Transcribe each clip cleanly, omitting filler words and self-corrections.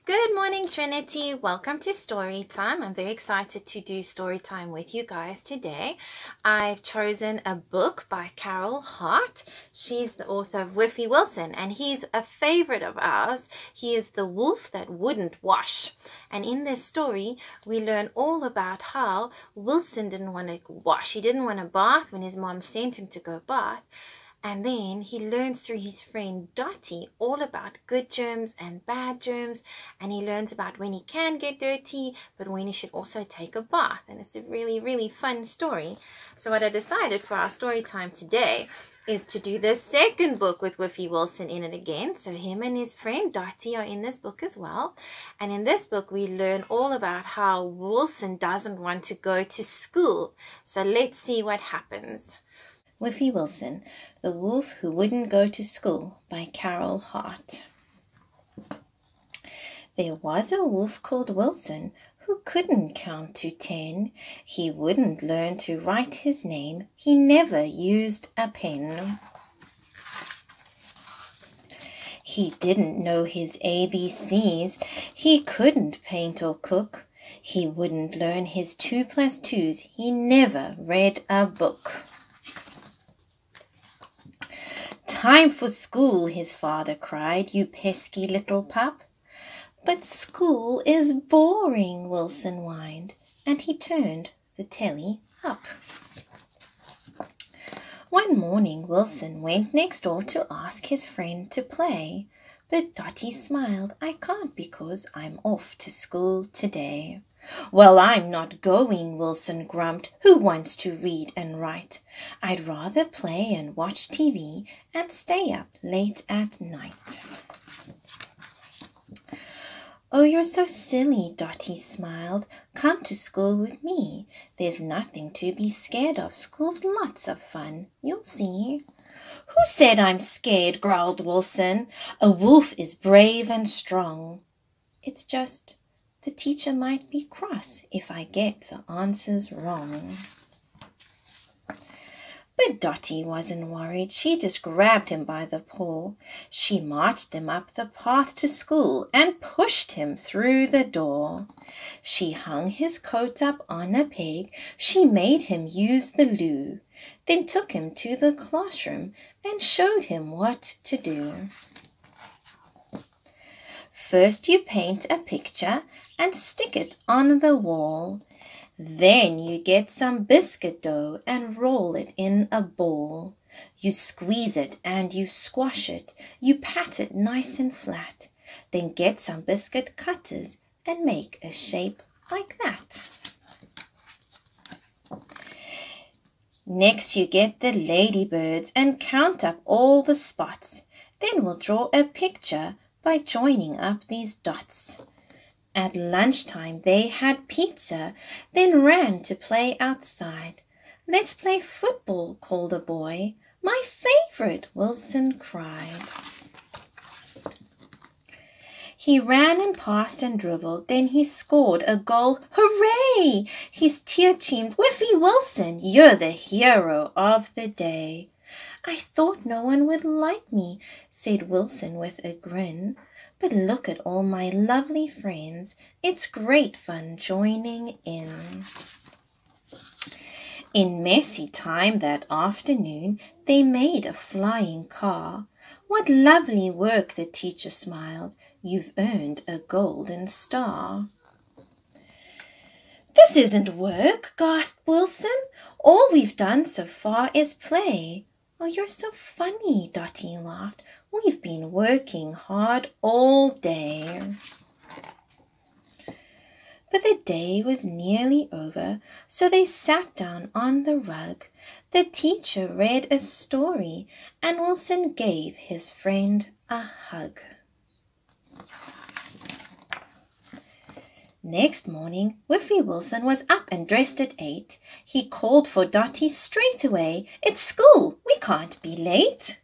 Good morning, Trinity. Welcome to Story Time. I'm very excited to do Story Time with you guys today. I've chosen a book by Carol Hart. She's the author of Whiffy Wilson, and he's a favorite of ours. He is the wolf that wouldn't wash. And in this story, we learn all about how Wilson didn't want to wash. He didn't want to bath when his mom sent him to go bath. And then he learns through his friend Dottie all about good germs and bad germs. And he learns about when he can get dirty, but when he should also take a bath. And it's a really, really fun story. So what I decided for our story time today is to do the second book with Whiffy Wilson in it again. So him and his friend Dottie are in this book as well. And in this book, we learn all about how Wilson doesn't want to go to school. So let's see what happens. Whiffy Wilson, The Wolf Who Wouldn't Go to School by Carol Hart. There was a wolf called Wilson who couldn't count to 10. He wouldn't learn to write his name. He never used a pen. He didn't know his ABCs. He couldn't paint or cook. He wouldn't learn his 2 plus 2s. He never read a book. "Time for school," his father cried, "you pesky little pup." "But school is boring," Wilson whined, and he turned the telly up. One morning Wilson went next door to ask his friend to play, but Dottie smiled. "I can't because I'm off to school today." "Well, I'm not going," Wilson grumped. "Who wants to read and write? I'd rather play and watch TV and stay up late at night." "Oh, you're so silly," Dottie smiled. "Come to school with me. There's nothing to be scared of. School's lots of fun. You'll see." "Who said I'm scared?" growled Wilson. "A wolf is brave and strong." "It's just the teacher might be cross if I get the answers wrong." But Dottie wasn't worried. She just grabbed him by the paw. She marched him up the path to school and pushed him through the door. She hung his coat up on a peg. She made him use the loo, then took him to the classroom and showed him what to do. "First you paint a picture and stick it on the wall. Then you get some biscuit dough and roll it in a ball. You squeeze it and you squash it. You pat it nice and flat. Then get some biscuit cutters and make a shape like that. Next you get the ladybirds and count up all the spots. Then we'll draw a picture by joining up these dots." At lunchtime they had pizza, then ran to play outside. "Let's play football," called a boy. "My favorite," Wilson cried. He ran and passed and dribbled, then he scored a goal. Hooray! His tear-cheamed, "Whiffy Wilson, you're the hero of the day." "I thought no one would like me," said Wilson with a grin. "But look at all my lovely friends. It's great fun joining in." In messy time that afternoon, they made a flying car. "What lovely work," the teacher smiled. "You've earned a golden star." "This isn't work," gasped Wilson. "All we've done so far is play." "Oh, you're so funny," Dottie laughed. "We've been working hard all day." But the day was nearly over, so they sat down on the rug. The teacher read a story, and Wilson gave his friend a hug. Next morning, Whiffy Wilson was up and dressed at 8. He called for Dottie straight away. "It's school. We can't be late."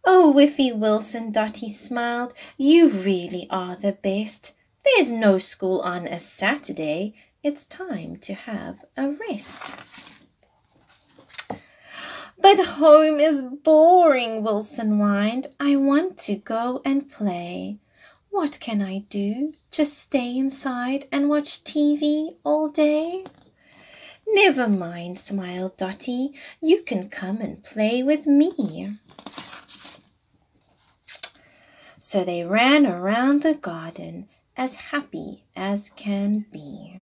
"Oh, Whiffy Wilson," Dottie smiled, "you really are the best. There's no school on a Saturday. It's time to have a rest." "But home is boring," Wilson whined. "I want to go and play." What can I do? Just stay inside and watch TV all day? Never mind, smiled Dotty. You can come and play with me. So they ran around the garden as happy as can be.